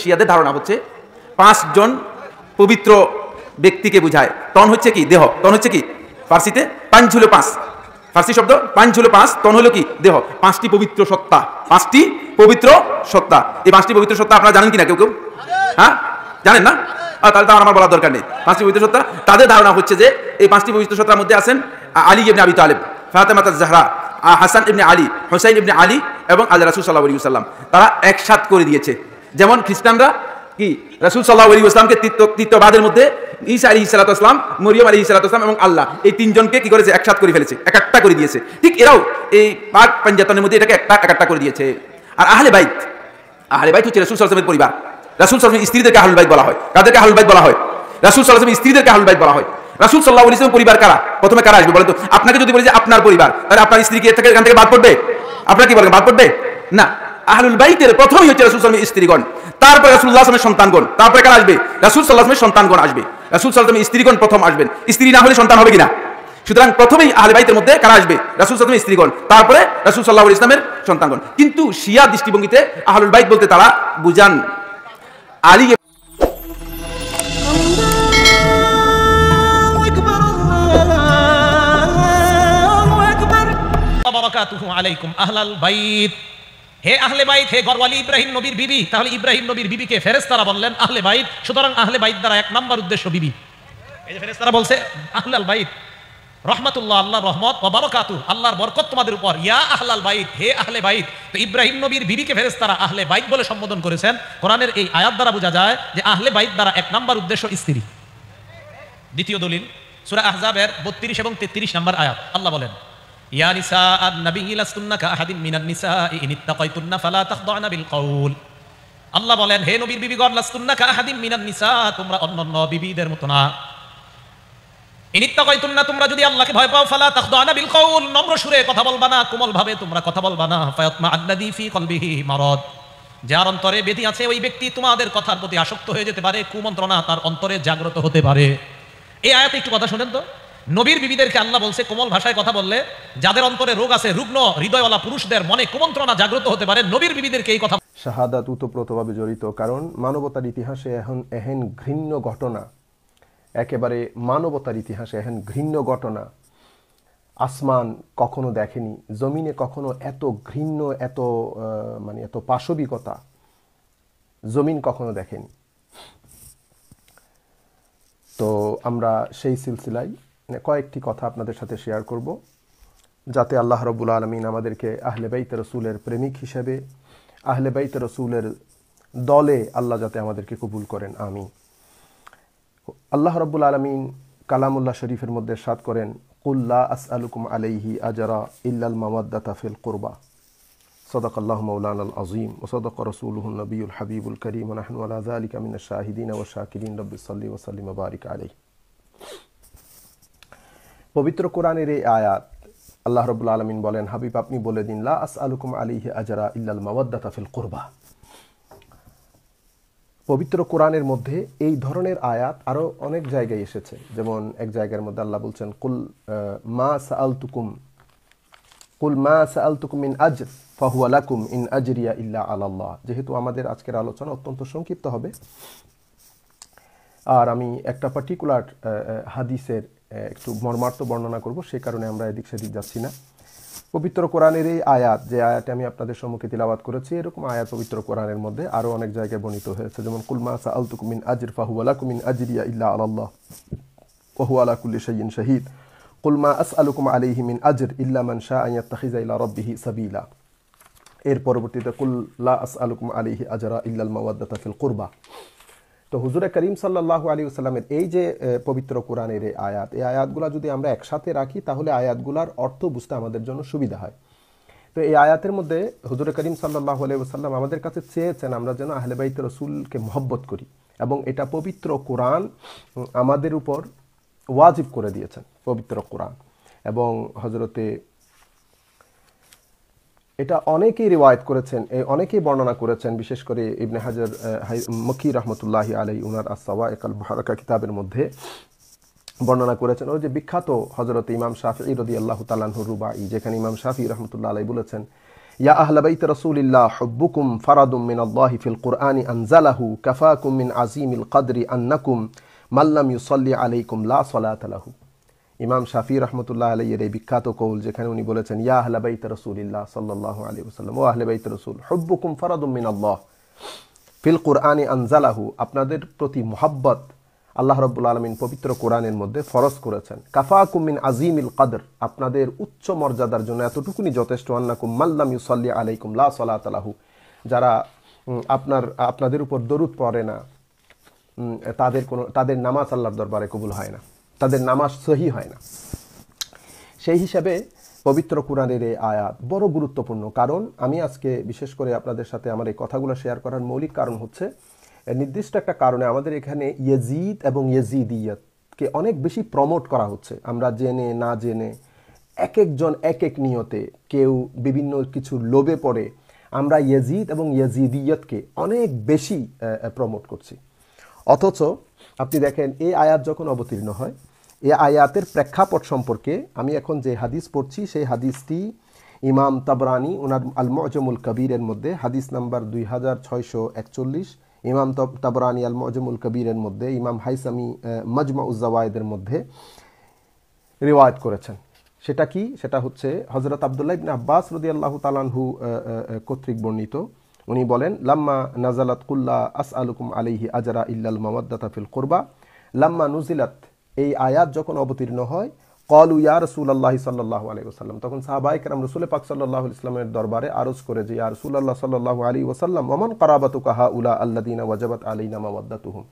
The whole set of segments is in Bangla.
শিয়াদের ধারণা হচ্ছে 5 জন পবিত্র ব্যক্তিকে বোঝায়। তন হচ্ছে কি? দেহ। তন হচ্ছে কি? ফার্সিতে পাঁচ হলো 5, ফার্সি শব্দ পাঁচ হলো 5, তন হলো কি? দেহ। 5টি পবিত্র সত্তা, 5টি পবিত্র সত্তা। এই 5টি পবিত্র সত্তা আপনারা জানেন কিনা কেউ কেউ? হ্যাঁ, জানেন না? তাহলে তো আমার বলার দরকার নেই। 5টি পবিত্র সত্তা, তাদের ধারণা হচ্ছে যে এই 5টি পবিত্র সত্তার মধ্যে আছেন আলী ইবনে আবি তালেব, ফাতেমা জাহরা, হাসান ইবনে আলী, হুসাইন ইবনে আলী এবং আল্লাহ রাসূল সাল্লাল্লাহু আলাইহি ওয়াসাল্লাম। তারা একসাথ করে দিয়েছে। যেমন খ্রিস্টানরা কি রাসূল সাল্লাল্লাহু আলাইহি ওয়াসাল্লামকে তৃতীয়বাদের মধ্যে ঈসা আলাইহিস সালাতু ওয়াসসালাম, মরিয়ম আলাইহিস সালাতু ওয়াসসালাম এবং আল্লাহ, এই 3 জনকে কি করেছে? একসাথ করে ফেলেছে, একটা করে দিয়েছে। ঠিক এরাও এই পাক পাঞ্জাতনের মধ্যে এটাকে একটা করে দিয়েছে। আর আহলে বাইত হচ্ছে রাসূল সাল্লাল্লাহু আলাইহি ওয়াসাল্লামের পরিবার। রাসূল সাল্লাল্লাহু আলাইহি ওয়াসাল্লামের স্ত্রীদেরকে আহলুল বাইত বলা হয়। কাদেরকে আহলুল বাইত বলা হয়? রাসূল সাল্লাল্লাহু আলাইহি ওয়াসাল্লামের স্ত্রীদেরকে আহলুল বাইত বলা হয়। রাসূল সাল্লাল্লাহু আলাইহি ওয়াসাল্লামের পরিবার কারা? প্রথমে কারা আসবে বলেন তো? আপনাকে যদি বলি যে আপনার পরিবার, তাহলে আপনার স্ত্রীকে এখান থেকে বাদ পড়বে? আপনারা কি বলেন, বাদ পড়বে? না। আহলুল বাইতের প্রথমেই হচ্ছে রাসূল সাল্লাল্লাহু আলাইহি ওয়াসাল্লামের স্ত্রীগণ, তারপরে রাসূলুল্লাহ সাল্লাল্লাহু আলাইহি ওয়াসাল্লামের সন্তানগণ, তারপরে কারা আসবে? রাসূল সাল্লাল্লাহু আলাইহি ওয়াসাল্লামের সন্তানগণ আসবে। রাসূল সাল্লাল্লাহু আলাইহি ওয়াসাল্লামের স্ত্রীগণ প্রথম আসবেন। স্ত্রী না হলে সন্তান হবে কিনা? সুতরাং প্রথমেই আহলে বাইতের মধ্যে কারা আসবে? রাসূল সাল্লাল্লাহু আলাইহি ওয়াসাল্লামের স্ত্রীগণ, তারপরে রাসূল সাল্লাল্লাহু আলাইহি ওয়াসাল্লামের সন্তানগণ। কিন্তু শিয়া দৃষ্টিভঙ্গিতে আহলুল বাইত বলতে তারা বুঝান আলী। বারাকাতুহু আলাইকুম আহলাল বাইত। হে আহলে বাইত, হে ঘরওয়ালি ইব্রাহিম নবীর বিবি। তাহলে ইব্রাহিম নবীর বিবিকে ফেরেশতারা বললেন আহলে বাইত, সুতরাং আহলে বাইত দ্বারা 1 নাম্বার উদ্দেশ্য বিবি। এই যে ফেরেশতারা বলছে আহলাল বাইত, রহমাতুল্লাহ, আল্লাহর রহমত, ওয়া বারাকাতুহু, আল্লাহর বরকত তোমাদের উপর, ইয়া আহলাল বাইত, হে আহলে বাইত। তো ইব্রাহিম নবীর বিবিকে ফেরেশতারা আহলে বাইত বলে সম্বোধন করেছেন। কোরআনের এই আয়াত দ্বারা বোঝা যায় যে আহলে বাইত দ্বারা 1 নাম্বার উদ্দেশ্য স্ত্রী। দ্বিতীয় দলিল সূরা আহজাবের 32 এবং 33 নম্বর আয়াত। আল্লাহ বলেন, ইয়া নিসাআন নাবিয়্যি লাস্তুন্না কাআহাদিন মিনান নিসাঈ ইন ইত্তাকাইতুন্না ফালা তাখদা'না বিল কওল। আল্লাহ বলেন, হে নবীর বিবিগণ, লাস্তুন্না কাআহাদিন মিনান নিসা, তোমরা অন্যান্য বিবিদের মতো না। ইন ইত্তাকাইতুন্না, তোমরা যদি আল্লাহকে ভয় পাও, ফালা তাখদা'না বিল কওল, নম্র সুরে কথা বলবা না, কোমল ভাবে তোমরা কথা বলবা না। ফায়াতমা আল্লাযী ফি কলবিহি মারাদ, যার অন্তরে ব্যাধি আছে ওই ব্যক্তি তোমাদের কথার প্রতি আসক্ত হয়ে যেতে পারে, কুমন্ত্রণা তার অন্তরে জাগ্রত হতে পারে। এই আয়াতে একটু কথা শুনেন তো। নবীর বিবিদেরকে আল্লাহ বলছে কোমল ভাষায় কথা বললে যাদের অন্তরে রোগ আছে, রুগ্ন হৃদয়ওয়ালা পুরুষদের মনে কুমন্ত্রণা জাগ্রত হতে পারে। নবীর বিবিদেরকে এই কথা শাহাদাত ওতপ্রোতভাবে জড়িত, কারণ মানবতার ইতিহাসে এহেন ঘৃণ্য ঘটনা, একেবারে মানবতার ইতিহাসে এহেন ঘৃণ্য ঘটনা আসমান কখনো দেখেনি, জমিনে কখনো এত ঘৃণ্য, এত এত পাশবিকতা জমিন কখনো দেখেনি। তো আমরা সেই সিলসিলায় কয়েকটি কথা আপনাদের সাথে শেয়ার করব, যাতে আল্লাহ রাব্বুল আলামিন আমাদেরকে আহলে বাইত রাসূলের প্রেমিক হিসেবে, আহলে বাইত রাসূলের দলে আল্লাহ যাতে আমাদেরকে কবুল করেন, আমিন। আল্লাহ রাব্বুল আলামিন কালামুল্লাহ শরীফের মধ্যে ইরশাদ করেন, কুল লা আসআলুকুম আলাইহি আজরা ইল্লাল মাওয়াদ্দাতা ফিল কুরবা, সাদাকাল্লাহু মাওলানাল আযীম ওয়া সাদাকা রাসূলুহুন নবিয়ুল হাবিবুল কারীম ওয়া নাহনু আলা যালিকা মিনাশ শাহিদিন ওয়া শাকিরিন, রাব্বিস সাল্লি ওয়া সাল্লিম ওয়া বারিক আলাইহি। পবিত্র কোরআনের এই আয়াত আল্লাহ রাব্বুল আলামিন বলেন, হাবিব আপনি বলে দিন, লা আসআলুকুম আলাইহি আজরা ইল্লাল মাওয়াদ্দাতা ফিল কুরবা। পবিত্র কোরআনের মধ্যে এই ধরনের আয়াত আরো অনেক জায়গায় এসেছে। যেমন এক জায়গার মধ্যে আল্লাহ বলছেন, কুল মা সাআলতুকুম মিন আজর ফাহুয়া লাকুম ইন আজরিয়া ইল্লা আলাল্লাহ। যেহেতু আমাদের আজকের আলোচনা অত্যন্ত সংক্ষিপ্ত হবে, আর আমি একটা পার্টিকুলার হাদিসের একটু মর্মার্থ বর্ণনা করব, সে কারণে আমরা এদিক সেদিক যাচ্ছি না। পবিত্র কোরআনের এই আয়াত, যে আয়াতে আমি আপনাদের সম্মুখে তিলাওয়াত করেছি, এরকম আয়াত পবিত্র কোরআনের মধ্যে আরো অনেক জায়গায় বর্ণিত হয়েছে। যেমন কুল মা সাআলতুকুম মিন আজর ফাহুয়া লাকুম ইন আজরিয়া ইল্লা আলাল্লাহ ওয়া হুয়া আলা কুল্লি শাইইন শাহীদ, কুল মা আসআলুকুম আলাইহি মিন আজর ইল্লা মান শাআ আন ইয়াত্তাখিযা ইলা রাব্বিহি সাবিলা। এর পরবর্তীতে কুল লা আসআলুকুম আলাইহি আজরা ইল্লাল মাওয়াদ্দাতা ফিল কুরবা। তো হুজুরে করিম সাল্লাল্লাহু আলাইহি ওয়াসাল্লামের এই যে পবিত্র কোরআনের এই আয়াতগুলো যদি আমরা একসাথে রাখি, তাহলে আয়াতগুলোর অর্থ বুঝতে আমাদের জন্য সুবিধা হয়। তো এই আয়াতের মধ্যে হুজুরে করিম সাল্লাল্লাহু আলাইহি ওয়াসাল্লাম আমাদের কাছে চেয়েছেন আমরা যেন আহলে বাইত রাসূলকে মহব্বত করি, এবং এটা পবিত্র কোরআন আমাদের উপর ওয়াজিব করে দিয়েছেন, পবিত্র কোরআন। এবং হযরতে এটা অনেকেই রিওয়ায়াত করেছেন, অনেকেই বর্ণনা করেছেন, বিশেষ করে ইবনে হাজার মক্কি রাহমাতুল্লাহি আলাইহি উনার আস-সাওয়াইক আল মুহাররাকা কিতাবের মধ্যে বর্ণনা করেছেন। ওই যে বিখ্যাত হযরত ইমাম শাফিঈ রাদিয়াল্লাহু তাআলা আনহু রুবাই, যেখানে ইমাম শাফিঈ রাহমাতুল্লাহি আলাইহি বলেছেন, ইয়া আহলা বাইত রাসূলিল্লাহ হুব্বুকুম ফারাদুম মিনাল্লাহি ফিল কুরআনি আনজালাহু কাফাকুম মিন আযীমিল কদরি আন্নাকুম মাল্লাম ইউসাল্লি আলাইকুম লা সালাতা লাহু। ইমাম শাফি রহমতুল্লাহ আলাইহির এই বিখ্যাত কৌল, যেখানে উনি বলেছেন ইয়া আহলা বাইত রাসূলিল্লাহ সাল্লাল্লাহু আলাইহি ওয়াসাল্লাম, ও আহলে বাইত রাসূল, হুব্বুকুম ফারাদুম মিনাল্লাহ ফিল কুরআনি আনজালাহু, আপনাদের প্রতি মুহাব্বত আল্লাহ রাব্বুল আলামিন পবিত্র কোরআনের মধ্যে ফরজ করেছেন। কাফাকুম মিন আযীমিল কদর, আপনাদের উচ্চ মর্যাদার জন্য এতটুকুনি যথেষ্ট। আন্নাকুম মাল্লাম ইউসাল্লি আলাইকুম লা সালাতা লাহু, যারা আপনাদের উপর দরুদ পড়ে না, তাদের নামাজ আল্লাহর দরবারে কবুল হয় না, তাদের নামাজ সহি হয় না। সেই হিসাবে পবিত্র কোরআনের এই আয়াত বড় গুরুত্বপূর্ণ। কারণ আমি আজকে বিশেষ করে আপনাদের সাথে আমার এই কথাগুলো শেয়ার করার মৌলিক কারণ হচ্ছে, নির্দিষ্ট একটা কারণে আমাদের এখানে ইয়েজিদ এবং ইয়েজিদিয়াতকে অনেক বেশি প্রমোট করা হচ্ছে। আমরা জেনে না জেনে এক একজন এক এক নিয়তে, কেউ বিভিন্ন কিছু লোভে পড়ে আমরা ইয়েজিদ এবং ইয়েজিদিয়াতকে অনেক বেশি প্রমোট করছি। অথচ আপনি দেখেন, এই আয়াত যখন অবতীর্ণ হয়, এই আয়াতের প্রেক্ষাপট সম্পর্কে আমি এখন যে হাদিস পড়ছি, সেই হাদিসটি ইমাম তাবরানি ওনার আল মু'জামুল কবিরের মধ্যে হাদিস নাম্বার 2641, ইমাম তাবরানি আল মু'জামুল কবিরের মধ্যে, ইমাম হাইসামি মাজমাউজ জাওয়ায়েদের মধ্যে রিওয়ায়াত করেছেন। সেটা কি? সেটা হচ্ছে হযরত আব্দুল্লাহ ইবনে আব্বাস রাদিয়াল্লাহু তাআলা আনহু কর্তৃক বর্ণিত। উনি বলেন, লাম্মা নাজালাত কুল্লা আসআলুকুম আলাইহি আজরা ইল্লাল মাওয়াদ্দাতা ফিল কুরবা, লাম্মা নুজিলাত, এই আয়াত যখন অবতীর্ণ হয়, ক্বালু ইয়া রাসূলুল্লাহ সাল্লাল্লাহু আলাইহি ওয়াসাল্লাম, তখন সাহাবায়ে কেরাম রাসূল পাক সাল্লাল্লাহু আলাইহি ওয়াসাল্লামের দরবারে আরজ করে যে, ইয়া রাসূলুল্লাহ সাল্লাল্লাহু আলাইহি ওয়াসাল্লাম, ওমান কারাবাতুকা হাউলা আল্লাযিনা ওয়াজাবাত আলাইনা মাওয়াদ্দাতুহুম,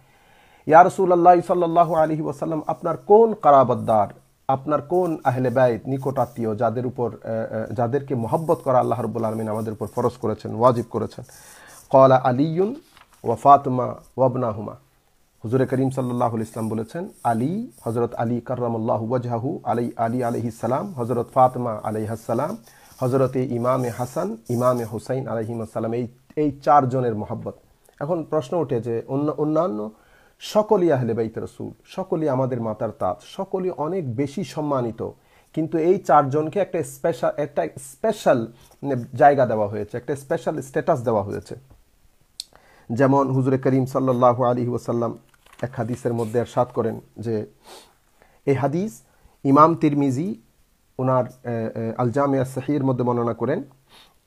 ইয়া রাসূলুল্লাহ সাল্লাল্লাহু আলাইহি ওয়াসাল্লাম, আপনার কোন কারাবাতদার, আপনার কোন আহলে বাইত, নিকটাত্মীয়, যাদের উপর যাদেরকে মহব্বত করা আল্লাহ রাব্বুল আলামিন আমাদের উপর ফরজ করেছেন, ওয়াজিব করেছেন। ক্বালা আলিয়ুন ওয়া ফাতিমা ওয়া ইবনাহুমা, হুজুরে করিম সাল্লাল্লাহু আলাইহি ওয়াসাল্লাম বলেছেন, আলী, হযরত আলী কাররামাল্লাহু ওয়াজহাহু, আলী আলাইহিস সালাম, হযরত ফাতিমা আলাইহাস সালাম, হযরতে ইমামে হাসান, ইমামে হুসাইন আলাইহিমুস সালাম, এই চারজনের মহব্বত। এখন প্রশ্ন ওঠে যে অন্যান্য সকলেই আহলে বাইত রাসূল, সকলেই আমাদের মাতার তাজ, সকলেই অনেক বেশি সম্মানিত, কিন্তু এই চারজনকে একটা স্পেশাল জায়গা দেওয়া হয়েছে, একটা স্পেশাল স্ট্যাটাস দেওয়া হয়েছে। যেমন হুজুরে করিম সাল্লাল্লাহু আলাইহি ওয়াসাল্লাম এক হাদিসের মধ্যে ইরশাদ করেন যে, এই হাদিস ইমাম তিরমিজি ওনার আল জামিআ সহিহর মধ্যে বর্ণনা করেন,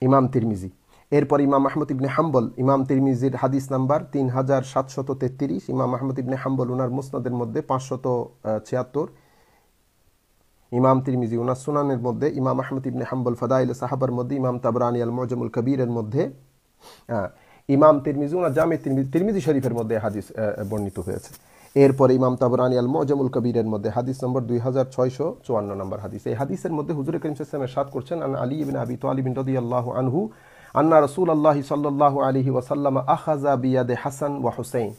ইমাম তিরমিজি। এরপর ইমাম আহমদ ইবনে হাম্বল, ইমাম তিরমিজির হাদিস নাম্বার 3733, ইমাম আহমদ ইবনে হাম্বল ওনার মুসনাদের মধ্যে 576, ইমাম তিরমিজি ওনার সুনানের মধ্যে, ইমাম আহমদ ইবনে হাম্বল ফাদাইল সাহাবার মধ্যে, ইমাম তাবরানি আল মু'জামুল কবিরের মধ্যে, ইমাম তিরমিজি ওনার জামে তিরমিজি শরীফের মধ্যে হাদিস বর্ণিত হয়েছে। এরপরে ইমাম তাবরানি আল মু'জামুল কবিরের মধ্যে হাদিস নম্বর 2654 নম্বর হাদিস। এই হাদিসের মধ্যে হুজুর করিম সাল্লাল্লাহু আলাইহি ওয়াসাল্লাম ইরশাদ করছেন, আন আলী ইবনে আবি তালিব রাদিয়াল্লাহু আনহু আন্না রাসূলুল্লাহ সাল্লাল্লাহু আলাইহি ওয়াসাল্লাম আখাযা বিয়াদে হাসান ওয়া হুসাইন,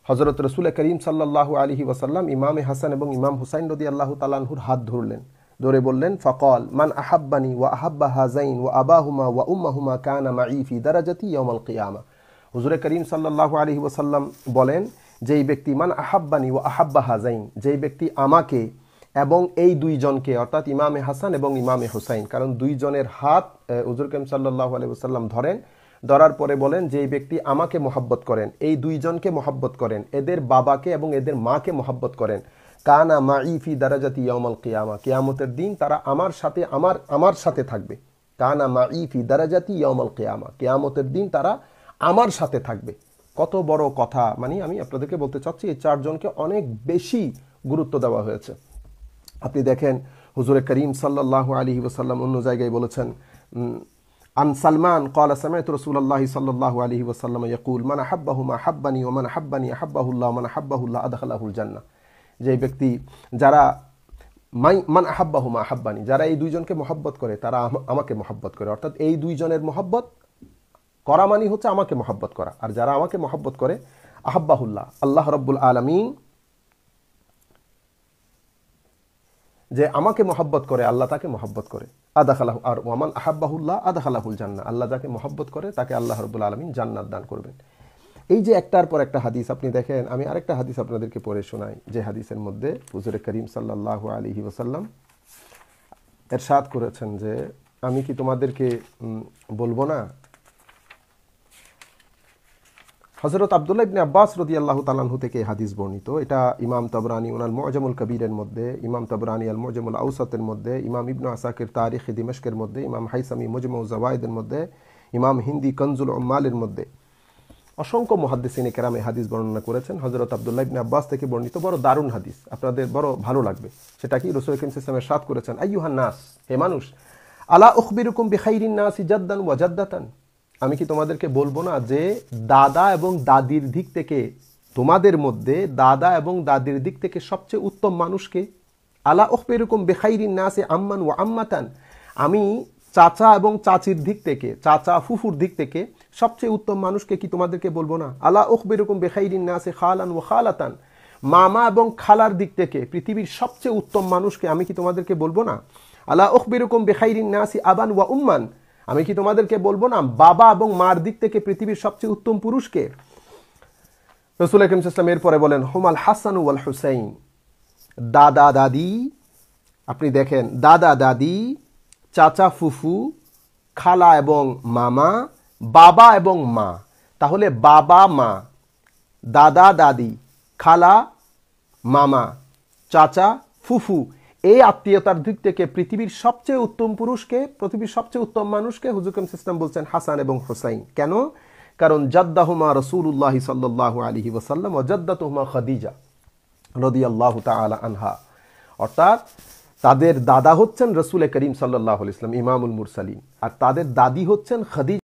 হযরত রাসূল করিম সাল্লাল্লাহু আলাইহি ওয়াসাল্লাম ইমামে হাসান এবং ইমাম হুসাইন রাদিয়াল্লাহু তাআলা আনহুর হাত ধরলেন, ধরে বললেন, ফাকাল মান আহাব্বানি ওয়া আহাব্বা হাযাইন ওয়া আবাহুমা ওয়া উম্মাহুমা কানা মাই ফি দারাজাতি ইয়াউমাল কিয়ামা। হুজুর করিম সাল্লাল্লাহু আলাইহি ওয়াসাল্লাম বলেন, যেই ব্যক্তি মান আহাব্বানি ওয়া আহাব্বা হাযাইন, যেই ব্যক্তি আমাকে এবং এই দুইজনকে, অর্থাৎ ইমামে হাসান এবং ইমামে হুসাইন, কারণ দুইজনের হাত হুজুর করিম সাল্লাল্লাহু আলাইহি ওয়াসাল্লাম ধরেন, ধরার পরে বলেন, যেই ব্যক্তি আমাকে মহব্বত করেন, এই দুইজনকে মহব্বত করেন, এদের বাবাকে এবং এদের মাকে মহব্বত করেন, কানা মাই ফি দারাজাতি ইয়াউমাল কিয়ামা, কিয়ামতের দিন তারা আমার সাথে থাকবে। কানা মাই ফি দারাজাতি ইয়াউমাল কিয়ামা, কিয়ামতের দিন তারা আমার সাথে থাকবে। কত বড় কথা! মানে আমি আপনাদেরকে বলতে চাচ্ছি, এই চারজনকে অনেক বেশি গুরুত্ব দেওয়া হয়েছে। আপনি দেখেন হুজুরে করিম সাল্লাল্লাহু আলাইহি ওয়াসাল্লাম অন্য জায়গায় বলেছেন, আন সালমান ক্বালা সামি'তু রাসূলুল্লাহি সাল্লাল্লাহু আলাইহি ওয়াসাল্লাম ইয়াকুল মান আহাব্বাহুমা আহাব্বানি ওয়া মান আহাব্বানি আহাব্বাহুল্লাহ ওয়া মান আহাব্বাহুল্লাহ আদখালাহুল জান্নাহ। যে ব্যক্তি, যারা মান আহাব্বাহুমা আহাব্বানি, যারা এই দুইজনকে মহব্বত করে তারা আমাকে মহব্বত করে, অর্থাৎ এই দুইজনের মহব্বত করা মানে হচ্ছে আমাকে মহব্বত করা। আর যারা আমাকে মহব্বত করে, আহাব্বাহুল্লাহ, আল্লাহ রাব্বুল আলামিন যে আমাকে মহব্বত করে আল্লাহ তাকে মহব্বত করে, আদখালাহু, আর ওয়ামান আহাব্বাহুল্লাহ আদখালাহুল জান্নাহ, আল্লাহ যাকে মহব্বত করে তাকে আল্লাহ রাব্বুল আলামিন জান্নাত দান করবেন। এই যে একটার পর একটা হাদিস আপনি দেখেন, আমি আরেকটা হাদিস আপনাদেরকে পড়ে শোনাই, যে হাদিসের মধ্যে হুজুরে করিম সাল্লাল্লাহু আলাইহি ওয়াসাল্লাম ইরশাদ করেছেন যে, আমি কি তোমাদেরকে বলবো না, হযরত আব্দুল্লাহ ইবনে আব্বাস রাদিয়াল্লাহু তাআলা আনহু থেকে হাদিস বর্ণিত। এটা ইমাম তাবরানী ওনাল মুআজামুল কবীরের মধ্যে, ইমাম তাবরানী আল মুআজামুল আওসাতের মধ্যে, ইমাম ইবনে আসাকির তারিখ দিমাশকের মধ্যে, ইমাম হাইসামি মুজমাউ যাওয়ায়েদের মধ্যে, ইমাম হিন্দি কনজুল উম্মালের মধ্যে অসংখ্য মুহাদ্দিসিনে কেরামে হাদিস বর্ণনা করেছেন। হযরত আব্দুল্লাহ ইবনে আব্বাস থেকে বর্ণিত বড় দারুণ হাদিস, আপনাদের বড় ভালো লাগবে। সেটা কি, রাসূল করিম সাল্লাল্লাহু আলাইহি ওয়াসাল্লাম ইরশাদ করেছেন, আইয়ুহান নাস, হে মানুষ, আলা উখবিরুকুম বিখাইরিন নাসি জাদ্দান ওয়া জাদ্দাতান, আমি কি তোমাদেরকে বলবো না যে দাদা এবং দাদির দিক থেকে তোমাদের মধ্যে দাদা এবং দাদির দিক থেকে সবচেয়ে উত্তম মানুষকে? আলা উখবিরুকুম বিখাইরিন নাসি আম্মান ওয়া আম্মাতান, আমি চাচা এবং চাচির দিক থেকে, চাচা ফুফুর দিক থেকে সবচেয়ে উত্তম মানুষকে কি তোমাদেরকে বলবো না? আলা উখবিরুকুম বিখাইরিন নাসি খালান ওয়া খালাতান, মামা এবং খালার দিক থেকে পৃথিবীর সবচেয়ে উত্তম মানুষকে আমি কি তোমাদেরকে বলবো না? আলা উখবিরুকুম বিখাইরিন নাসি আবান ওয়া উম্মান, আমি কি তোমাদেরকে বলবো না বাবা এবং মার দিক থেকে পৃথিবীর সবচেয়ে উত্তম পুরুষকে? রাসূল আকরাম সাল্লাল্লাহু আলাইহি ওয়াসাল্লাম এরপরে বলেন, হুমাল হাসান ওয়াল হুসাইন, দাদা দাদি, আপনি দেখেন দাদা দাদি, চাচা ফুফু, খালা এবং মামা, বাবা এবং মা। তাহলে বাবা মা, দাদা দাদি, খালা মামা, চাচা ফুফু, এই আত্মীয়তার দিক থেকে পৃথিবীর সবচেয়ে উত্তম পুরুষকে, পৃথিবীর সবচেয়ে উত্তম মানুষকে হুজুর করিম সাল্লাল্লাহু আলাইহি ওয়াসাল্লাম বলছেন হাসান এবং হুসাইন। কেন? কারণ জাদ্দাহুমা রাসূলুল্লাহ সাল্লাল্লাহু আলাইহি ওয়াসাল্লাম ওয়া জাদ্দাতুহুমা খাদিজা রাদিয়াল্লাহু তাআলা আনহা, অর্থাৎ তাদের দাদা হচ্ছেন রাসূল করিম সাল্লাল্লাহু আলাইহি ওয়াসাল্লাম ইমামুল মুরসালিন, আর তাদের দাদি হচ্ছেন খাদিজা